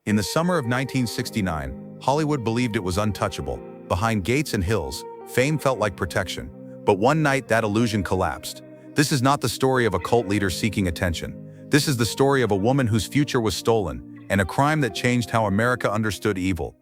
In the summer of 1969, Hollywood believed it was untouchable. Behind gates and hills, fame felt like protection. But one night, that illusion collapsed. This is not the story of a cult leader seeking attention. This is the story of a woman whose future was stolen, and a crime that changed how America understood evil.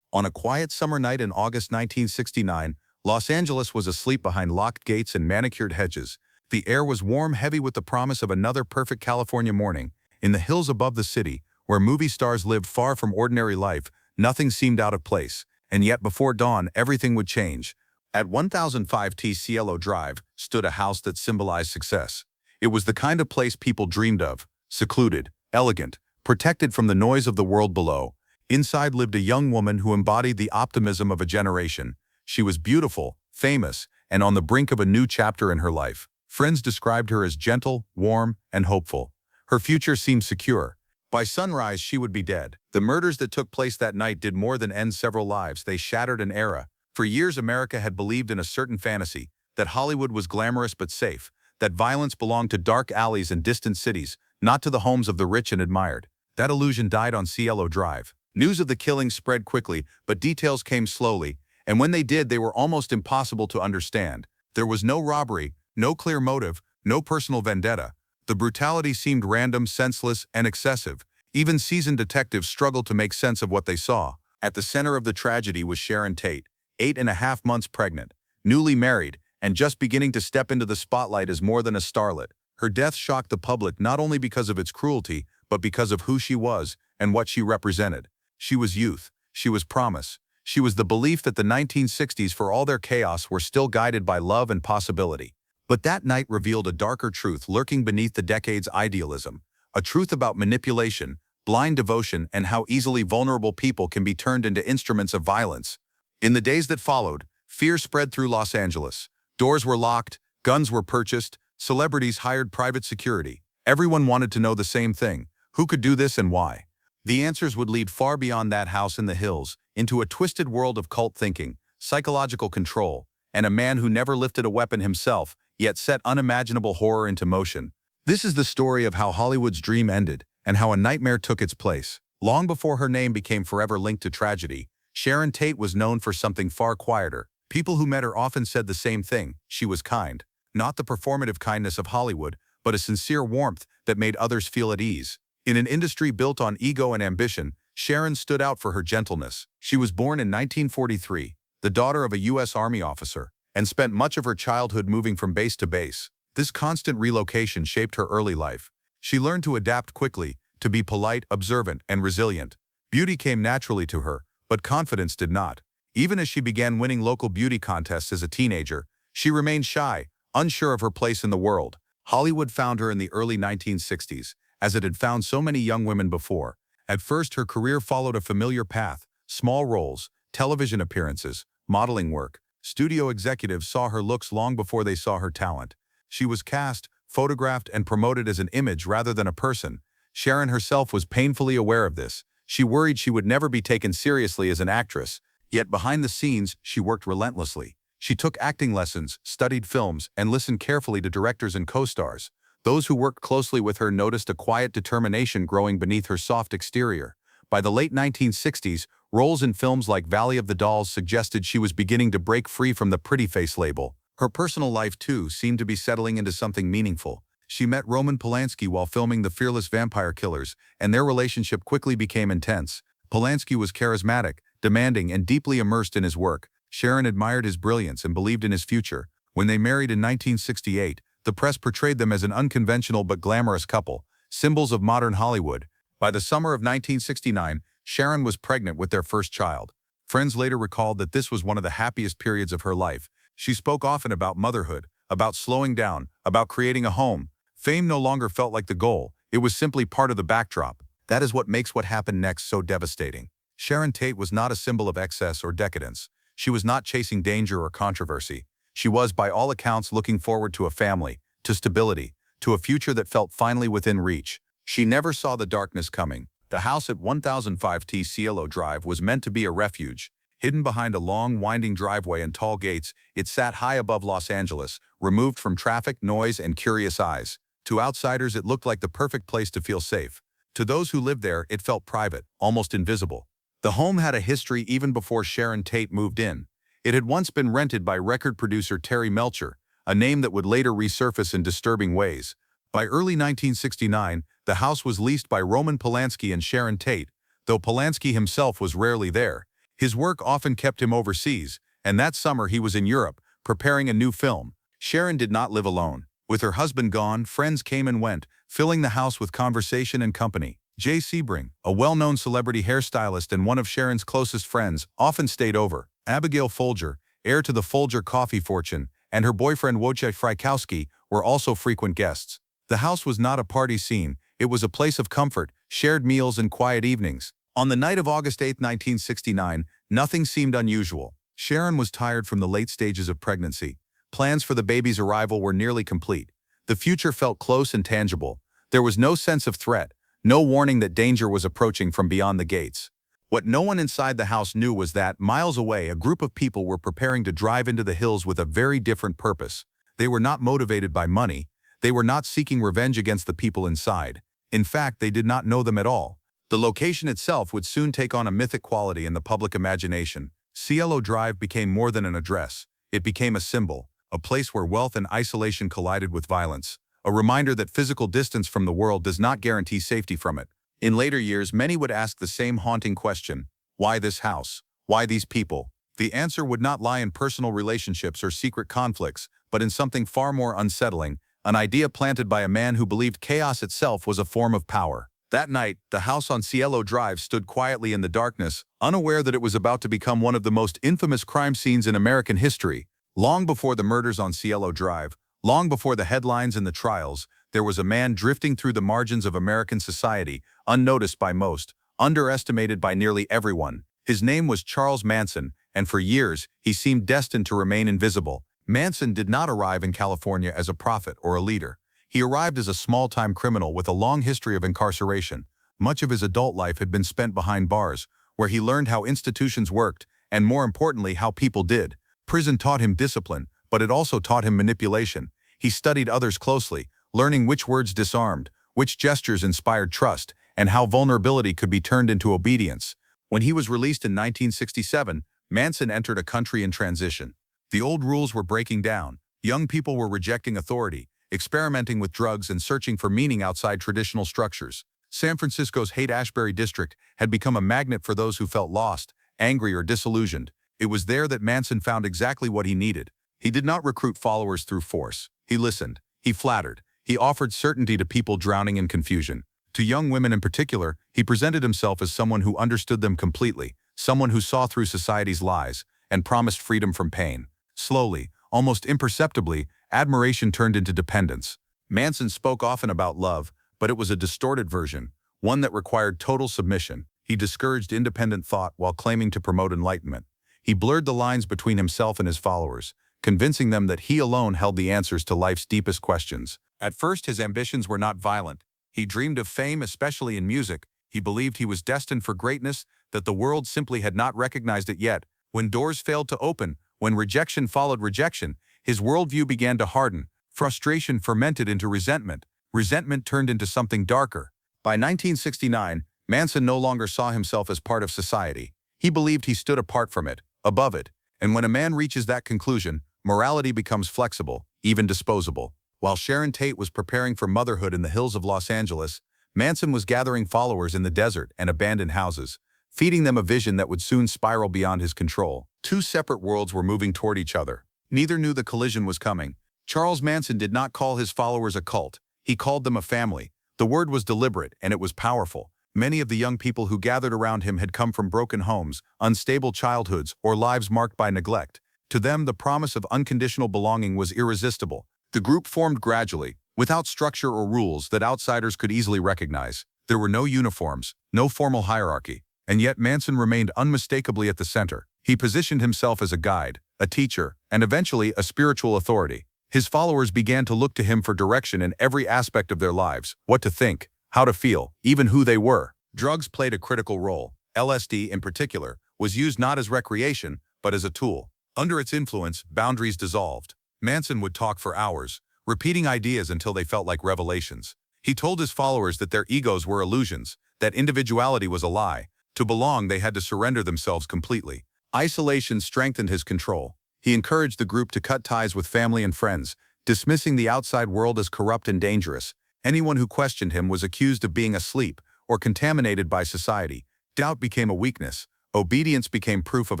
On a quiet summer night in August 1969, Los Angeles was asleep behind locked gates and manicured hedges. The air was warm, heavy with the promise of another perfect California morning. In the hills above the city, where movie stars lived far from ordinary life, nothing seemed out of place. And yet before dawn, everything would change. At 1005 Cielo Drive stood a house that symbolized success. It was the kind of place people dreamed of, secluded, elegant, protected from the noise of the world below. Inside lived a young woman who embodied the optimism of a generation. She was beautiful, famous, and on the brink of a new chapter in her life. Friends described her as gentle, warm, and hopeful. Her future seemed secure. By sunrise, she would be dead. The murders that took place that night did more than end several lives. They shattered an era. For years, America had believed in a certain fantasy, that Hollywood was glamorous but safe, that violence belonged to dark alleys and distant cities, not to the homes of the rich and admired. That illusion died on Cielo Drive. News of the killings spread quickly, but details came slowly, and when they did, they were almost impossible to understand. There was no robbery, no clear motive, no personal vendetta. The brutality seemed random, senseless, and excessive. Even seasoned detectives struggled to make sense of what they saw. At the center of the tragedy was Sharon Tate, 8.5 months pregnant, newly married, and just beginning to step into the spotlight as more than a starlet. Her death shocked the public not only because of its cruelty, but because of who she was and what she represented. She was youth. She was promise. She was the belief that the 1960s, for all their chaos, were still guided by love and possibility. But that night revealed a darker truth lurking beneath the decade's idealism, a truth about manipulation, blind devotion, and how easily vulnerable people can be turned into instruments of violence. In the days that followed, fear spread through Los Angeles. Doors were locked, guns were purchased, celebrities hired private security. Everyone wanted to know the same thing: who could do this and why? The answers would lead far beyond that house in the hills, into a twisted world of cult thinking, psychological control, and a man who never lifted a weapon himself, yet set unimaginable horror into motion. This is the story of how Hollywood's dream ended, and how a nightmare took its place. Long before her name became forever linked to tragedy, Sharon Tate was known for something far quieter. People who met her often said the same thing: she was kind. Not the performative kindness of Hollywood, but a sincere warmth that made others feel at ease. In an industry built on ego and ambition, Sharon stood out for her gentleness. She was born in 1943, the daughter of a U.S. Army officer, and spent much of her childhood moving from base to base. This constant relocation shaped her early life. She learned to adapt quickly, to be polite, observant, and resilient. Beauty came naturally to her, but confidence did not. Even as she began winning local beauty contests as a teenager, she remained shy, unsure of her place in the world. Hollywood found her in the early 1960s, as it had found so many young women before. At first, her career followed a familiar path: small roles, television appearances, modeling work. Studio executives saw her looks long before they saw her talent. She was cast, photographed, and promoted as an image rather than a person. Sharon herself was painfully aware of this. She worried she would never be taken seriously as an actress. Yet behind the scenes, she worked relentlessly. She took acting lessons, studied films, and listened carefully to directors and co-stars. Those who worked closely with her noticed a quiet determination growing beneath her soft exterior. By the late 1960s, roles in films like Valley of the Dolls suggested she was beginning to break free from the pretty face label. Her personal life, too, seemed to be settling into something meaningful. She met Roman Polanski while filming The Fearless Vampire Killers, and their relationship quickly became intense. Polanski was charismatic, demanding, and deeply immersed in his work. Sharon admired his brilliance and believed in his future. When they married in 1968, the press portrayed them as an unconventional but glamorous couple, symbols of modern Hollywood. By the summer of 1969, Sharon was pregnant with their first child. Friends later recalled that this was one of the happiest periods of her life. She spoke often about motherhood, about slowing down, about creating a home. Fame no longer felt like the goal. It was simply part of the backdrop. That is what makes what happened next so devastating. Sharon Tate was not a symbol of excess or decadence. She was not chasing danger or controversy. She was, by all accounts, looking forward to a family, to stability, to a future that felt finally within reach. She never saw the darkness coming. The house at 1005 Cielo Drive was meant to be a refuge. Hidden behind a long, winding driveway and tall gates, it sat high above Los Angeles, removed from traffic, noise, and curious eyes. To outsiders, it looked like the perfect place to feel safe. To those who lived there, it felt private, almost invisible. The home had a history even before Sharon Tate moved in. It had once been rented by record producer Terry Melcher, a name that would later resurface in disturbing ways. By early 1969, the house was leased by Roman Polanski and Sharon Tate, though Polanski himself was rarely there. His work often kept him overseas, and that summer he was in Europe, preparing a new film. Sharon did not live alone. With her husband gone, friends came and went, filling the house with conversation and company. Jay Sebring, a well-known celebrity hairstylist and one of Sharon's closest friends, often stayed over. Abigail Folger, heir to the Folger coffee fortune, and her boyfriend Wojciech Frykowski were also frequent guests. The house was not a party scene, it was a place of comfort, shared meals and quiet evenings. On the night of August 8, 1969, nothing seemed unusual. Sharon was tired from the late stages of pregnancy. Plans for the baby's arrival were nearly complete. The future felt close and tangible. There was no sense of threat, no warning that danger was approaching from beyond the gates. What no one inside the house knew was that, miles away, a group of people were preparing to drive into the hills with a very different purpose. They were not motivated by money. They were not seeking revenge against the people inside. In fact, they did not know them at all. The location itself would soon take on a mythic quality in the public imagination. Cielo Drive became more than an address. It became a symbol, a place where wealth and isolation collided with violence, a reminder that physical distance from the world does not guarantee safety from it. In later years, many would ask the same haunting question: why this house? Why these people? The answer would not lie in personal relationships or secret conflicts, but in something far more unsettling, an idea planted by a man who believed chaos itself was a form of power. That night, the house on Cielo Drive stood quietly in the darkness, unaware that it was about to become one of the most infamous crime scenes in American history. Long before the murders on Cielo Drive, long before the headlines and the trials, there was a man drifting through the margins of American society, unnoticed by most, underestimated by nearly everyone. His name was Charles Manson, and for years, he seemed destined to remain invisible. Manson did not arrive in California as a prophet or a leader. He arrived as a small-time criminal with a long history of incarceration. Much of his adult life had been spent behind bars, where he learned how institutions worked, and more importantly, how people did. Prison taught him discipline, but it also taught him manipulation. He studied others closely, learning which words disarmed, which gestures inspired trust, and how vulnerability could be turned into obedience. When he was released in 1967, Manson entered a country in transition. The old rules were breaking down. Young people were rejecting authority, experimenting with drugs and searching for meaning outside traditional structures. San Francisco's Haight-Ashbury district had become a magnet for those who felt lost, angry, or disillusioned. It was there that Manson found exactly what he needed. He did not recruit followers through force. He listened. He flattered. He offered certainty to people drowning in confusion. To young women in particular, he presented himself as someone who understood them completely, someone who saw through society's lies, and promised freedom from pain. Slowly, almost imperceptibly, admiration turned into dependence. Manson spoke often about love, but it was a distorted version, one that required total submission. He discouraged independent thought while claiming to promote enlightenment. He blurred the lines between himself and his followers, convincing them that he alone held the answers to life's deepest questions. At first, his ambitions were not violent. He dreamed of fame, especially in music. He believed he was destined for greatness, that the world simply had not recognized it yet. When doors failed to open, when rejection followed rejection, his worldview began to harden. Frustration fermented into resentment. Resentment turned into something darker. By 1969, Manson no longer saw himself as part of society. He believed he stood apart from it, above it. And when a man reaches that conclusion, morality becomes flexible, even disposable. While Sharon Tate was preparing for motherhood in the hills of Los Angeles, Manson was gathering followers in the desert and abandoned houses, feeding them a vision that would soon spiral beyond his control. Two separate worlds were moving toward each other. Neither knew the collision was coming. Charles Manson did not call his followers a cult. He called them a family. The word was deliberate, and it was powerful. Many of the young people who gathered around him had come from broken homes, unstable childhoods, or lives marked by neglect. To them, the promise of unconditional belonging was irresistible. The group formed gradually, without structure or rules that outsiders could easily recognize. There were no uniforms, no formal hierarchy. And yet Manson remained unmistakably at the center. He positioned himself as a guide, a teacher, and eventually a spiritual authority. His followers began to look to him for direction in every aspect of their lives: what to think, how to feel, even who they were. Drugs played a critical role. LSD, in particular, was used not as recreation, but as a tool. Under its influence, boundaries dissolved. Manson would talk for hours, repeating ideas until they felt like revelations. He told his followers that their egos were illusions, that individuality was a lie. To belong, they had to surrender themselves completely. Isolation strengthened his control. He encouraged the group to cut ties with family and friends, dismissing the outside world as corrupt and dangerous. Anyone who questioned him was accused of being asleep or contaminated by society. Doubt became a weakness. Obedience became proof of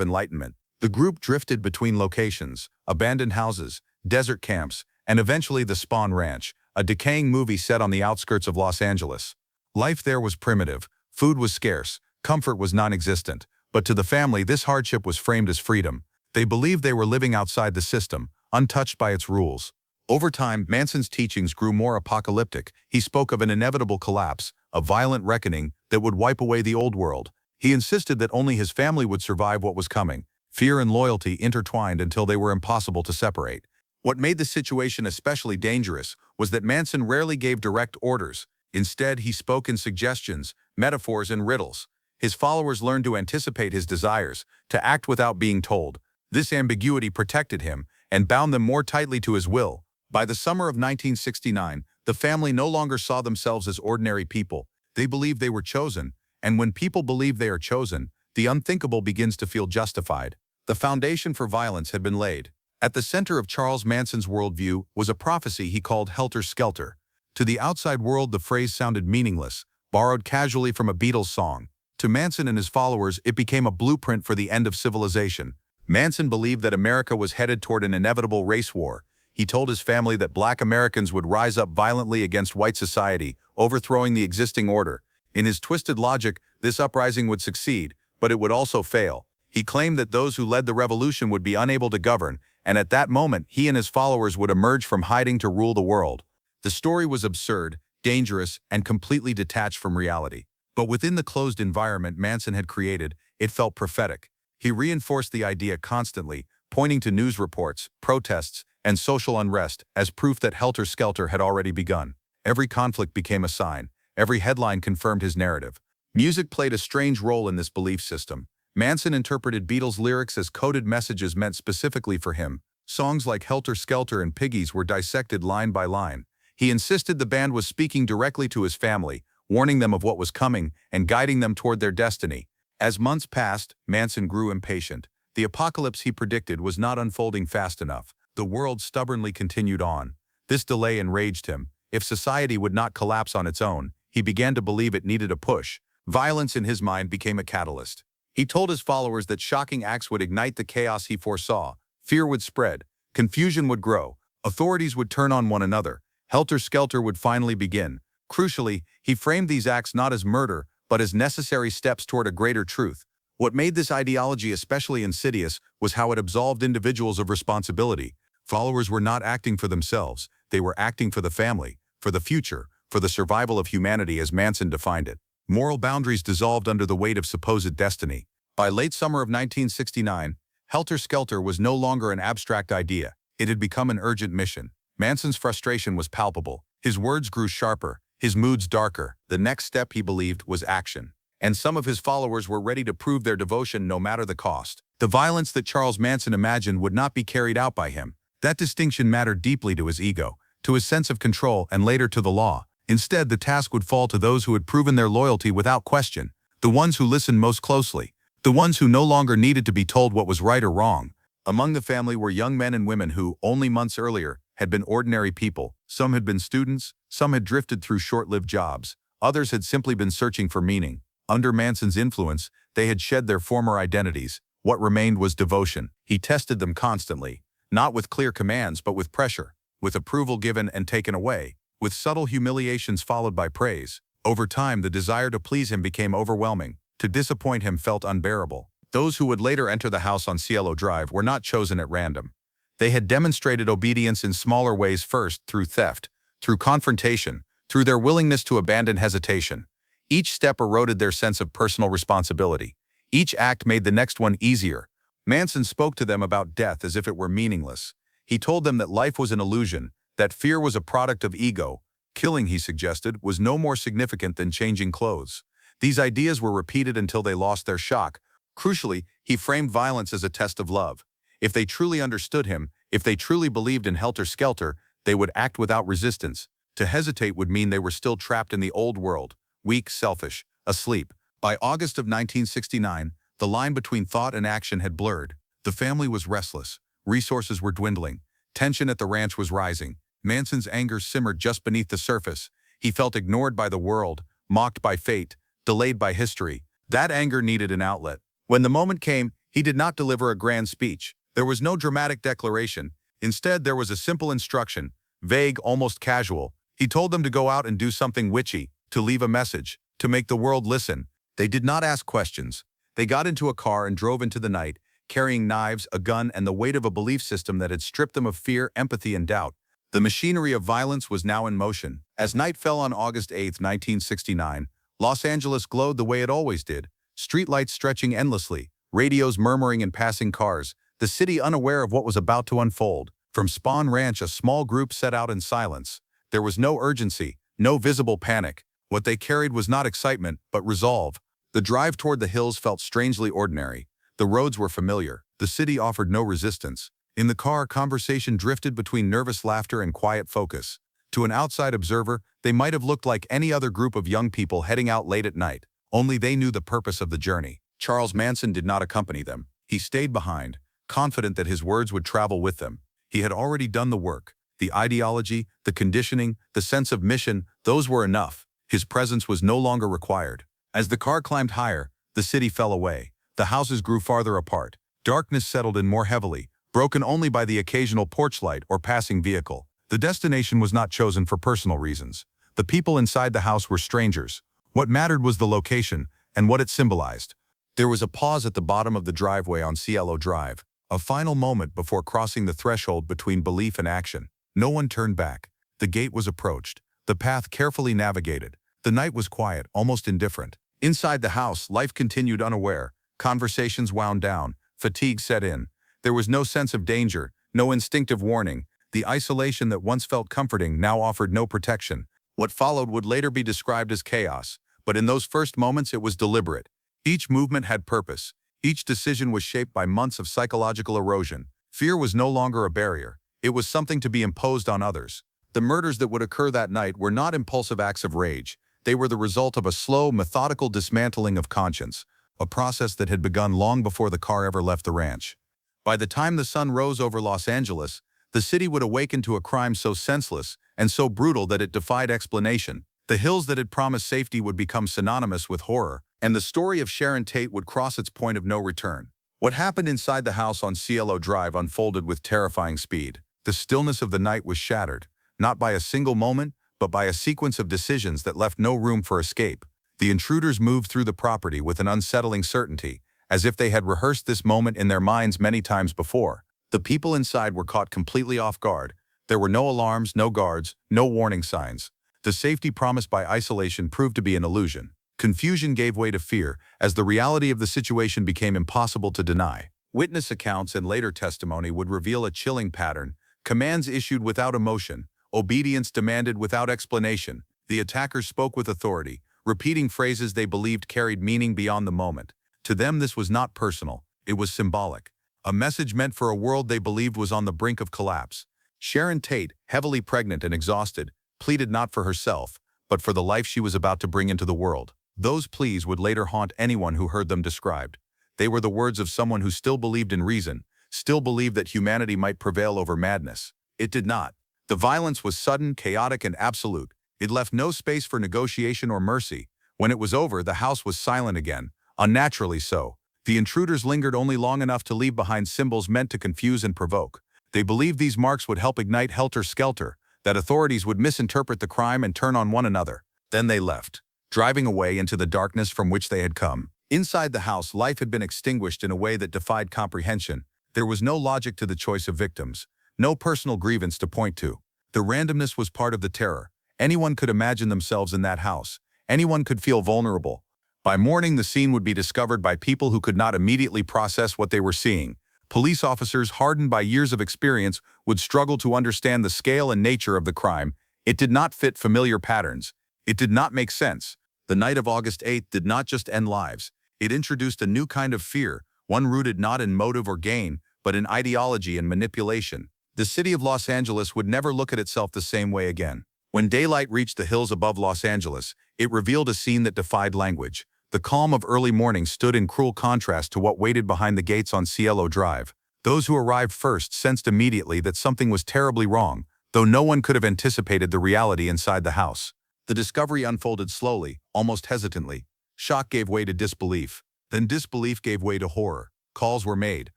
enlightenment. The group drifted between locations, abandoned houses, desert camps, and eventually the Spawn Ranch, a decaying movie set on the outskirts of Los Angeles. Life there was primitive, food was scarce, comfort was non-existent, but to the family this hardship was framed as freedom. They believed they were living outside the system, untouched by its rules. Over time, Manson's teachings grew more apocalyptic. He spoke of an inevitable collapse, a violent reckoning that would wipe away the old world. He insisted that only his family would survive what was coming. Fear and loyalty intertwined until they were impossible to separate. What made the situation especially dangerous was that Manson rarely gave direct orders. Instead, he spoke in suggestions, metaphors, and riddles. His followers learned to anticipate his desires, to act without being told. This ambiguity protected him and bound them more tightly to his will. By the summer of 1969, the family no longer saw themselves as ordinary people. They believed they were chosen, and when people believe they are chosen, the unthinkable begins to feel justified. The foundation for violence had been laid. At the center of Charles Manson's worldview was a prophecy he called helter-skelter. To the outside world, the phrase sounded meaningless, borrowed casually from a Beatles song. To Manson and his followers, it became a blueprint for the end of civilization. Manson believed that America was headed toward an inevitable race war. He told his family that Black Americans would rise up violently against white society, overthrowing the existing order. In his twisted logic, this uprising would succeed, but it would also fail. He claimed that those who led the revolution would be unable to govern, and at that moment, he and his followers would emerge from hiding to rule the world. The story was absurd, dangerous, and completely detached from reality. But within the closed environment Manson had created, it felt prophetic. He reinforced the idea constantly, pointing to news reports, protests, and social unrest as proof that helter-skelter had already begun. Every conflict became a sign. Every headline confirmed his narrative. Music played a strange role in this belief system. Manson interpreted Beatles lyrics as coded messages meant specifically for him. Songs like Helter Skelter and Piggies were dissected line by line. He insisted the band was speaking directly to his family, warning them of what was coming and guiding them toward their destiny. As months passed, Manson grew impatient. The apocalypse he predicted was not unfolding fast enough. The world stubbornly continued on. This delay enraged him. If society would not collapse on its own, he began to believe it needed a push. Violence in his mind became a catalyst. He told his followers that shocking acts would ignite the chaos he foresaw. Fear would spread. Confusion would grow. Authorities would turn on one another. Helter-skelter would finally begin. Crucially, he framed these acts not as murder, but as necessary steps toward a greater truth. What made this ideology especially insidious was how it absolved individuals of responsibility. Followers were not acting for themselves. They were acting for the family, for the future, for the survival of humanity as Manson defined it. Moral boundaries dissolved under the weight of supposed destiny. By late summer of 1969, helter-skelter was no longer an abstract idea. It had become an urgent mission. Manson's frustration was palpable. His words grew sharper, his moods darker. The next step, he believed, was action. And some of his followers were ready to prove their devotion no matter the cost. The violence that Charles Manson imagined would not be carried out by him. That distinction mattered deeply to his ego, to his sense of control, and later to the law. Instead, the task would fall to those who had proven their loyalty without question, the ones who listened most closely, the ones who no longer needed to be told what was right or wrong. Among the family were young men and women who, only months earlier, had been ordinary people. Some had been students, some had drifted through short-lived jobs, others had simply been searching for meaning. Under Manson's influence, they had shed their former identities. What remained was devotion. He tested them constantly, not with clear commands but with pressure, with approval given and taken away, with subtle humiliations followed by praise. Over time, the desire to please him became overwhelming. To disappoint him felt unbearable. Those who would later enter the house on Cielo Drive were not chosen at random. They had demonstrated obedience in smaller ways first, through theft, through confrontation, through their willingness to abandon hesitation. Each step eroded their sense of personal responsibility. Each act made the next one easier. Manson spoke to them about death as if it were meaningless. He told them that life was an illusion, that fear was a product of ego. Killing, he suggested, was no more significant than changing clothes. These ideas were repeated until they lost their shock. Crucially, he framed violence as a test of love. If they truly understood him, if they truly believed in helter-skelter, they would act without resistance. To hesitate would mean they were still trapped in the old world, weak, selfish, asleep. By August of 1969, the line between thought and action had blurred. The family was restless. Resources were dwindling. Tension at the ranch was rising. Manson's anger simmered just beneath the surface. He felt ignored by the world, mocked by fate, delayed by history. That anger needed an outlet. When the moment came, he did not deliver a grand speech. There was no dramatic declaration. Instead, there was a simple instruction, vague, almost casual. He told them to go out and do something witchy, to leave a message, to make the world listen. They did not ask questions. They got into a car and drove into the night, carrying knives, a gun, and the weight of a belief system that had stripped them of fear, empathy, and doubt. The machinery of violence was now in motion. As night fell on August 8, 1969, Los Angeles glowed the way it always did, streetlights stretching endlessly, radios murmuring in passing cars, the city unaware of what was about to unfold. From Spahn Ranch, a small group set out in silence. There was no urgency, no visible panic. What they carried was not excitement, but resolve. The drive toward the hills felt strangely ordinary. The roads were familiar. The city offered no resistance. In the car, conversation drifted between nervous laughter and quiet focus. To an outside observer, they might have looked like any other group of young people heading out late at night. Only they knew the purpose of the journey. Charles Manson did not accompany them. He stayed behind, confident that his words would travel with them. He had already done the work. The ideology, the conditioning, the sense of mission, those were enough. His presence was no longer required. As the car climbed higher, the city fell away. The houses grew farther apart. Darkness settled in more heavily, broken only by the occasional porch light or passing vehicle. The destination was not chosen for personal reasons. The people inside the house were strangers. What mattered was the location and what it symbolized. There was a pause at the bottom of the driveway on Cielo Drive, a final moment before crossing the threshold between belief and action. No one turned back. The gate was approached, the path carefully navigated. The night was quiet, almost indifferent. Inside the house, life continued unaware. Conversations wound down. Fatigue set in. There was no sense of danger, no instinctive warning. The isolation that once felt comforting now offered no protection. What followed would later be described as chaos, but in those first moments it was deliberate. Each movement had purpose. Each decision was shaped by months of psychological erosion. Fear was no longer a barrier. It was something to be imposed on others. The murders that would occur that night were not impulsive acts of rage. They were the result of a slow, methodical dismantling of conscience, a process that had begun long before the car ever left the ranch. By the time the sun rose over Los Angeles, the city would awaken to a crime so senseless and so brutal that it defied explanation. The hills that had promised safety would become synonymous with horror, and the story of Sharon Tate would cross its point of no return. What happened inside the house on Cielo Drive unfolded with terrifying speed. The stillness of the night was shattered, not by a single moment, but by a sequence of decisions that left no room for escape. The intruders moved through the property with an unsettling certainty, as if they had rehearsed this moment in their minds many times before. The people inside were caught completely off guard. There were no alarms, no guards, no warning signs. The safety promised by isolation proved to be an illusion. Confusion gave way to fear, as the reality of the situation became impossible to deny. Witness accounts and later testimony would reveal a chilling pattern: commands issued without emotion, obedience demanded without explanation. The attackers spoke with authority, repeating phrases they believed carried meaning beyond the moment. To them, this was not personal, it was symbolic. A message meant for a world they believed was on the brink of collapse. Sharon Tate, heavily pregnant and exhausted, pleaded not for herself, but for the life she was about to bring into the world. Those pleas would later haunt anyone who heard them described. They were the words of someone who still believed in reason, still believed that humanity might prevail over madness. It did not. The violence was sudden, chaotic, and absolute. It left no space for negotiation or mercy. When it was over, the house was silent again, unnaturally so. The intruders lingered only long enough to leave behind symbols meant to confuse and provoke. They believed these marks would help ignite helter-skelter, that authorities would misinterpret the crime and turn on one another. Then they left, driving away into the darkness from which they had come. Inside the house, life had been extinguished in a way that defied comprehension. There was no logic to the choice of victims, no personal grievance to point to. The randomness was part of the terror. Anyone could imagine themselves in that house. Anyone could feel vulnerable. By morning, the scene would be discovered by people who could not immediately process what they were seeing. Police officers, hardened by years of experience, would struggle to understand the scale and nature of the crime. It did not fit familiar patterns. It did not make sense. The night of August 8th did not just end lives. It introduced a new kind of fear, one rooted not in motive or gain, but in ideology and manipulation. The city of Los Angeles would never look at itself the same way again. When daylight reached the hills above Los Angeles, it revealed a scene that defied language. The calm of early morning stood in cruel contrast to what waited behind the gates on Cielo Drive. Those who arrived first sensed immediately that something was terribly wrong, though no one could have anticipated the reality inside the house. The discovery unfolded slowly, almost hesitantly. Shock gave way to disbelief. Then disbelief gave way to horror. Calls were made.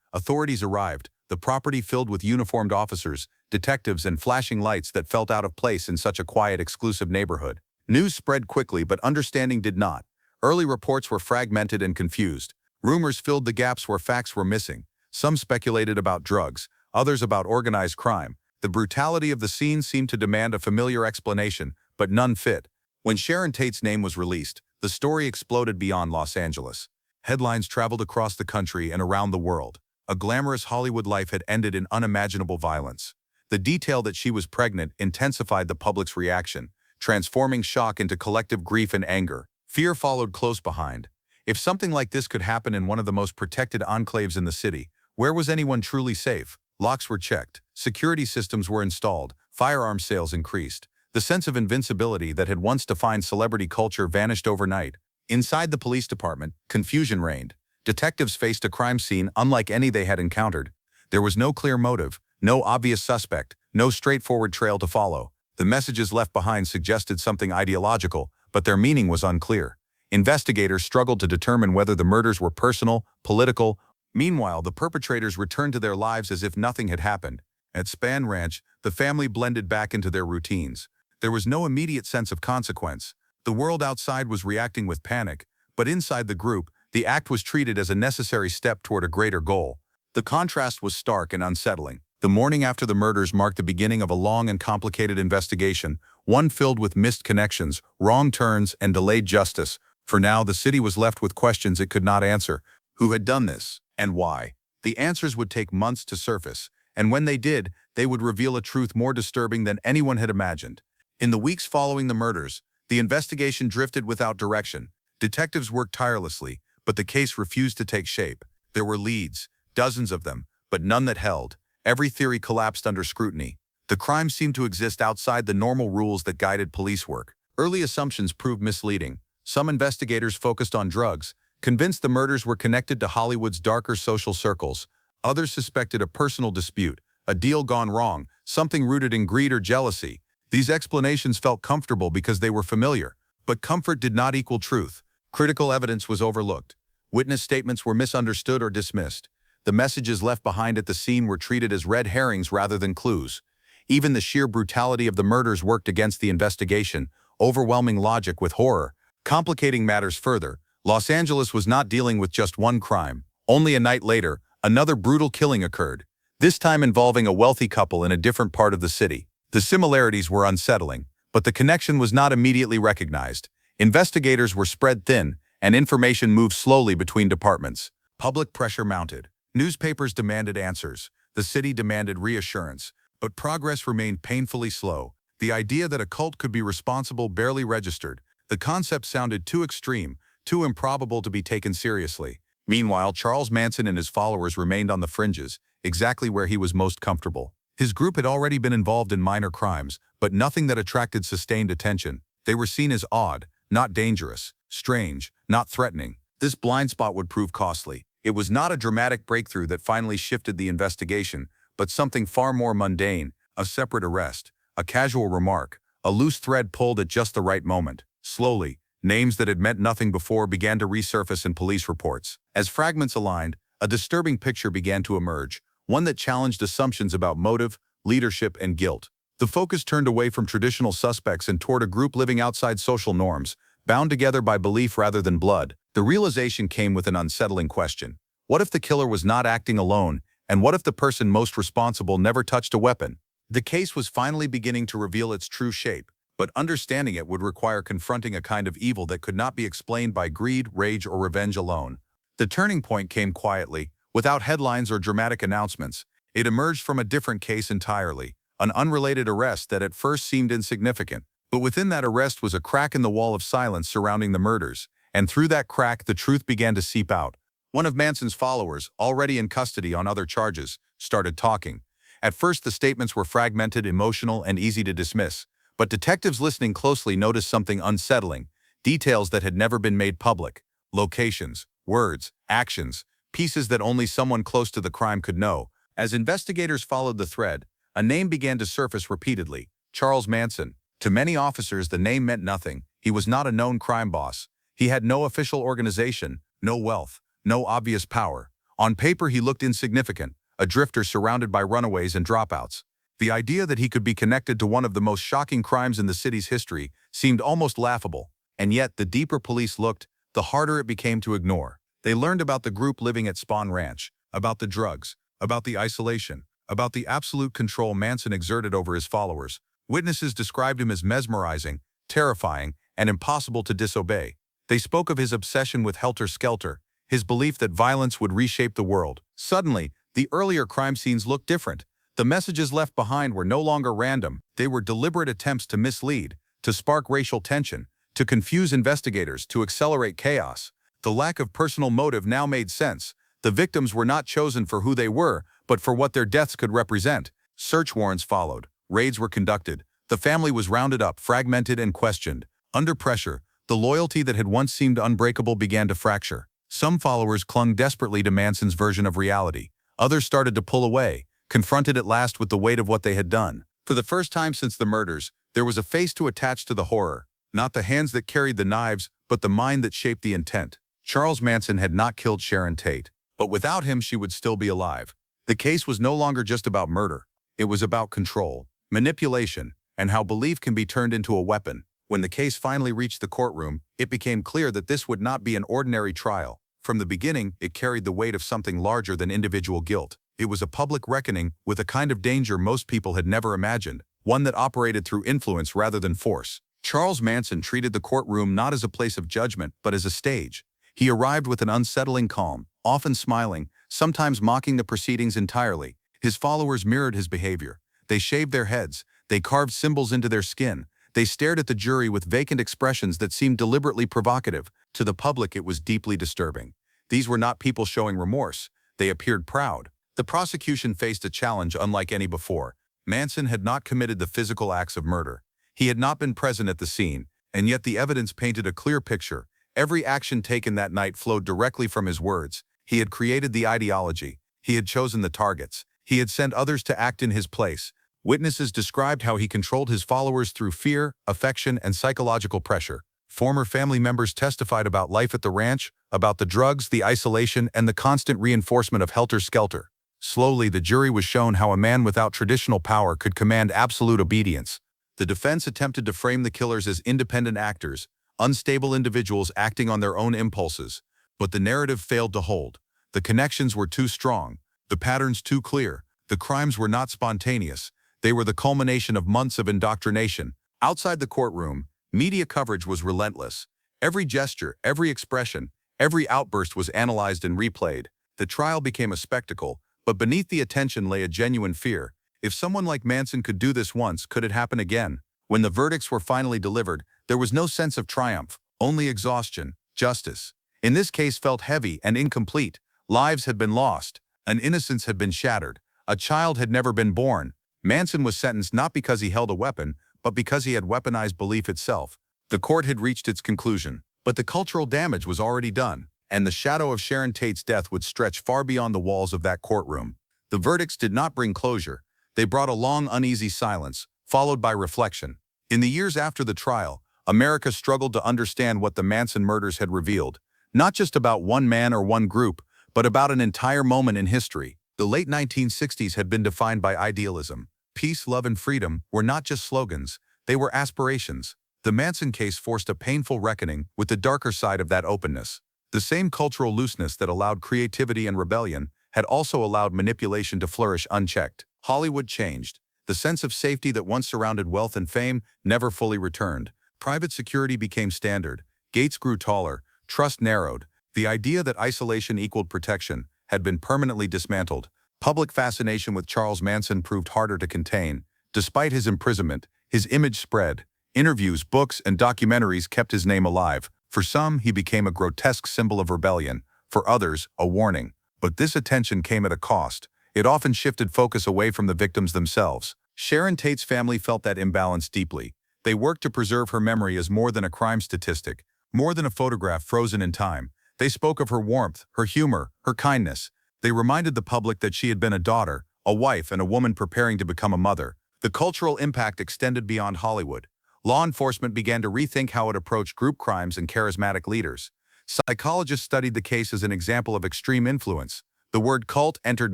Authorities arrived. The property filled with uniformed officers, detectives, and flashing lights that felt out of place in such a quiet, exclusive neighborhood. News spread quickly, but understanding did not. Early reports were fragmented and confused. Rumors filled the gaps where facts were missing. Some speculated about drugs, others about organized crime. The brutality of the scene seemed to demand a familiar explanation, but none fit. When Sharon Tate's name was released, the story exploded beyond Los Angeles. Headlines traveled across the country and around the world. A glamorous Hollywood life had ended in unimaginable violence. The detail that she was pregnant intensified the public's reaction, transforming shock into collective grief and anger. Fear followed close behind. If something like this could happen in one of the most protected enclaves in the city, where was anyone truly safe? Locks were checked, security systems were installed, firearm sales increased. The sense of invincibility that had once defined celebrity culture vanished overnight. Inside the police department, confusion reigned. Detectives faced a crime scene unlike any they had encountered. There was no clear motive, no obvious suspect, no straightforward trail to follow. The messages left behind suggested something ideological, but their meaning was unclear. Investigators struggled to determine whether the murders were personal, political. Meanwhile, the perpetrators returned to their lives as if nothing had happened. At Span Ranch, the family blended back into their routines. There was no immediate sense of consequence. The world outside was reacting with panic, but inside the group, the act was treated as a necessary step toward a greater goal. The contrast was stark and unsettling. The morning after the murders marked the beginning of a long and complicated investigation, one filled with missed connections, wrong turns, and delayed justice. For now, the city was left with questions it could not answer. Who had done this, and why? The answers would take months to surface, and when they did, they would reveal a truth more disturbing than anyone had imagined. In the weeks following the murders, the investigation drifted without direction. Detectives worked tirelessly, but the case refused to take shape. There were leads, dozens of them, but none that held. Every theory collapsed under scrutiny. The crime seemed to exist outside the normal rules that guided police work. Early assumptions proved misleading. Some investigators focused on drugs, convinced the murders were connected to Hollywood's darker social circles. Others suspected a personal dispute, a deal gone wrong, something rooted in greed or jealousy. These explanations felt comfortable because they were familiar, but comfort did not equal truth. Critical evidence was overlooked. Witness statements were misunderstood or dismissed. The messages left behind at the scene were treated as red herrings rather than clues. Even the sheer brutality of the murders worked against the investigation, overwhelming logic with horror. Complicating matters further, Los Angeles was not dealing with just one crime. Only a night later, another brutal killing occurred, this time involving a wealthy couple in a different part of the city. The similarities were unsettling, but the connection was not immediately recognized. Investigators were spread thin, and information moved slowly between departments. Public pressure mounted. Newspapers demanded answers. The city demanded reassurance. But progress remained painfully slow. The idea that a cult could be responsible barely registered. The concept sounded too extreme, too improbable to be taken seriously. Meanwhile, Charles Manson and his followers remained on the fringes, exactly where he was most comfortable. His group had already been involved in minor crimes, but nothing that attracted sustained attention. They were seen as odd, not dangerous, strange, not threatening. This blind spot would prove costly. It was not a dramatic breakthrough that finally shifted the investigation, but something far more mundane, a separate arrest, a casual remark, a loose thread pulled at just the right moment. Slowly, names that had meant nothing before began to resurface in police reports. As fragments aligned, a disturbing picture began to emerge, one that challenged assumptions about motive, leadership, and guilt. The focus turned away from traditional suspects and toward a group living outside social norms, bound together by belief rather than blood. The realization came with an unsettling question. What if the killer was not acting alone, and what if the person most responsible never touched a weapon? The case was finally beginning to reveal its true shape, but understanding it would require confronting a kind of evil that could not be explained by greed, rage, or revenge alone. The turning point came quietly, without headlines or dramatic announcements. It emerged from a different case entirely, an unrelated arrest that at first seemed insignificant. But within that arrest was a crack in the wall of silence surrounding the murders, and through that crack the truth began to seep out. One of Manson's followers, already in custody on other charges, started talking. At first the statements were fragmented, emotional, and easy to dismiss, But detectives listening closely noticed something unsettling, details that had never been made public, locations, words, actions, pieces that only someone close to the crime could know. As investigators followed the thread, a name began to surface repeatedly: Charles Manson. To many officers, the name meant nothing. He was not a known crime boss. He had no official organization, no wealth, no obvious power. On paper, he looked insignificant, a drifter surrounded by runaways and dropouts. The idea that he could be connected to one of the most shocking crimes in the city's history seemed almost laughable. And yet, the deeper police looked, the harder it became to ignore. They learned about the group living at Spawn Ranch, about the drugs, about the isolation, about the absolute control Manson exerted over his followers. Witnesses described him as mesmerizing, terrifying, and impossible to disobey. They spoke of his obsession with helter-skelter, his belief that violence would reshape the world. Suddenly, the earlier crime scenes looked different. The messages left behind were no longer random. They were deliberate attempts to mislead, to spark racial tension, to confuse investigators, to accelerate chaos. The lack of personal motive now made sense. The victims were not chosen for who they were, but for what their deaths could represent. Search warrants followed. Raids were conducted. The family was rounded up, fragmented, and questioned. Under pressure, the loyalty that had once seemed unbreakable began to fracture. Some followers clung desperately to Manson's version of reality. Others started to pull away, confronted at last with the weight of what they had done. For the first time since the murders, there was a face to attach to the horror. Not the hands that carried the knives, but the mind that shaped the intent. Charles Manson had not killed Sharon Tate, but without him she would still be alive. The case was no longer just about murder. It was about control, manipulation, and how belief can be turned into a weapon. When the case finally reached the courtroom, it became clear that this would not be an ordinary trial. From the beginning, it carried the weight of something larger than individual guilt. It was a public reckoning with a kind of danger most people had never imagined, one that operated through influence rather than force. Charles Manson treated the courtroom not as a place of judgment, but as a stage. He arrived with an unsettling calm, often smiling, sometimes mocking the proceedings entirely. His followers mirrored his behavior. They shaved their heads. They carved symbols into their skin. They stared at the jury with vacant expressions that seemed deliberately provocative. To the public, it was deeply disturbing. These were not people showing remorse. They appeared proud. The prosecution faced a challenge unlike any before. Manson had not committed the physical acts of murder. He had not been present at the scene, and yet the evidence painted a clear picture. Every action taken that night flowed directly from his words. He had created the ideology. He had chosen the targets. He had sent others to act in his place. Witnesses described how he controlled his followers through fear, affection, and psychological pressure. Former family members testified about life at the ranch, about the drugs, the isolation, and the constant reinforcement of helter-skelter. Slowly, the jury was shown how a man without traditional power could command absolute obedience. The defense attempted to frame the killers as independent actors, unstable individuals acting on their own impulses. But the narrative failed to hold. The connections were too strong, the patterns too clear. The crimes were not spontaneous. They were the culmination of months of indoctrination. Outside the courtroom, media coverage was relentless. Every gesture, every expression, every outburst was analyzed and replayed. The trial became a spectacle, but beneath the attention lay a genuine fear. If someone like Manson could do this once, could it happen again? When the verdicts were finally delivered, there was no sense of triumph, only exhaustion. Justice, in this case, felt heavy and incomplete. Lives had been lost. An innocence had been shattered. A child had never been born. Manson was sentenced not because he held a weapon, but because he had weaponized belief itself. The court had reached its conclusion, but the cultural damage was already done, and the shadow of Sharon Tate's death would stretch far beyond the walls of that courtroom. The verdicts did not bring closure. They brought a long, uneasy silence, followed by reflection. In the years after the trial, America struggled to understand what the Manson murders had revealed, not just about one man or one group, but about an entire moment in history. The late 1960s had been defined by idealism. Peace, love, and freedom were not just slogans, they were aspirations. The Manson case forced a painful reckoning with the darker side of that openness. The same cultural looseness that allowed creativity and rebellion had also allowed manipulation to flourish unchecked. Hollywood changed. The sense of safety that once surrounded wealth and fame never fully returned. Private security became standard. Gates grew taller. Trust narrowed. The idea that isolation equaled protection had been permanently dismantled. Public fascination with Charles Manson proved harder to contain. Despite his imprisonment, his image spread. Interviews, books, and documentaries kept his name alive. For some, he became a grotesque symbol of rebellion. For others, a warning. But this attention came at a cost. It often shifted focus away from the victims themselves. Sharon Tate's family felt that imbalance deeply. They worked to preserve her memory as more than a crime statistic, more than a photograph frozen in time. They spoke of her warmth, her humor, her kindness. They reminded the public that she had been a daughter, a wife, and a woman preparing to become a mother. The cultural impact extended beyond Hollywood. Law enforcement began to rethink how it approached group crimes and charismatic leaders. Psychologists studied the case as an example of extreme influence. The word cult entered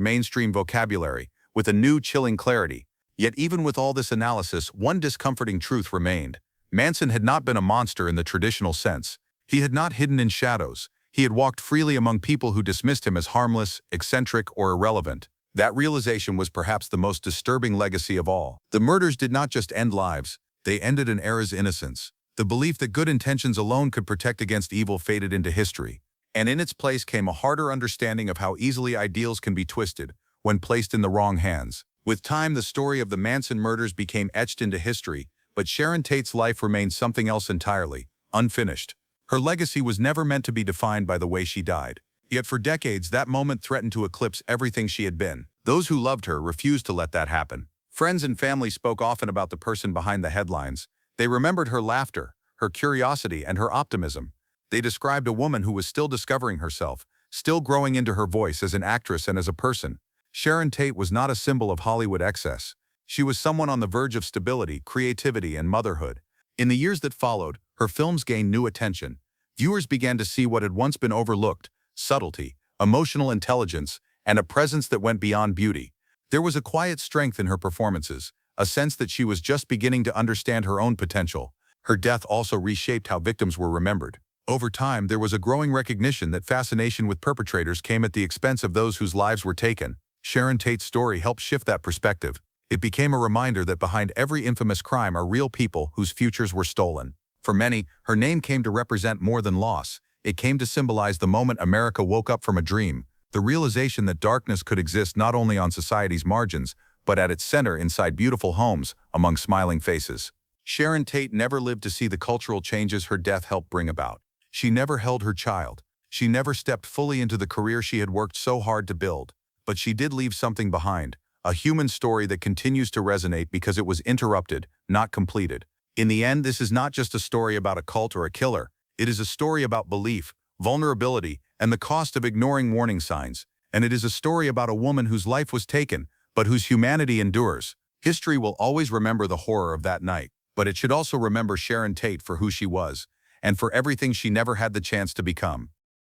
mainstream vocabulary with a new, chilling clarity. Yet even with all this analysis, one discomforting truth remained. Manson had not been a monster in the traditional sense. He had not hidden in shadows. He had walked freely among people who dismissed him as harmless, eccentric, or irrelevant. That realization was perhaps the most disturbing legacy of all. The murders did not just end lives, they ended an era's innocence. The belief that good intentions alone could protect against evil faded into history. And in its place came a harder understanding of how easily ideals can be twisted when placed in the wrong hands. With time, the story of the Manson murders became etched into history, but Sharon Tate's life remained something else entirely, unfinished. Her legacy was never meant to be defined by the way she died. Yet for decades, that moment threatened to eclipse everything she had been. Those who loved her refused to let that happen. Friends and family spoke often about the person behind the headlines. They remembered her laughter, her curiosity, and her optimism. They described a woman who was still discovering herself, still growing into her voice as an actress and as a person. Sharon Tate was not a symbol of Hollywood excess. She was someone on the verge of stability, creativity, and motherhood. In the years that followed, her films gained new attention. Viewers began to see what had once been overlooked: subtlety, emotional intelligence, and a presence that went beyond beauty. There was a quiet strength in her performances, a sense that she was just beginning to understand her own potential. Her death also reshaped how victims were remembered. Over time, there was a growing recognition that fascination with perpetrators came at the expense of those whose lives were taken. Sharon Tate's story helped shift that perspective. It became a reminder that behind every infamous crime are real people whose futures were stolen. For many, her name came to represent more than loss. It came to symbolize the moment America woke up from a dream, the realization that darkness could exist not only on society's margins, but at its center inside beautiful homes, among smiling faces. Sharon Tate never lived to see the cultural changes her death helped bring about. She never held her child. She never stepped fully into the career she had worked so hard to build. But she did leave something behind, a human story that continues to resonate because it was interrupted, not completed. In the end, this is not just a story about a cult or a killer. It is a story about belief, vulnerability, and the cost of ignoring warning signs. And it is a story about a woman whose life was taken, but whose humanity endures. History will always remember the horror of that night, but it should also remember Sharon Tate for who she was, and for everything she never had the chance to become.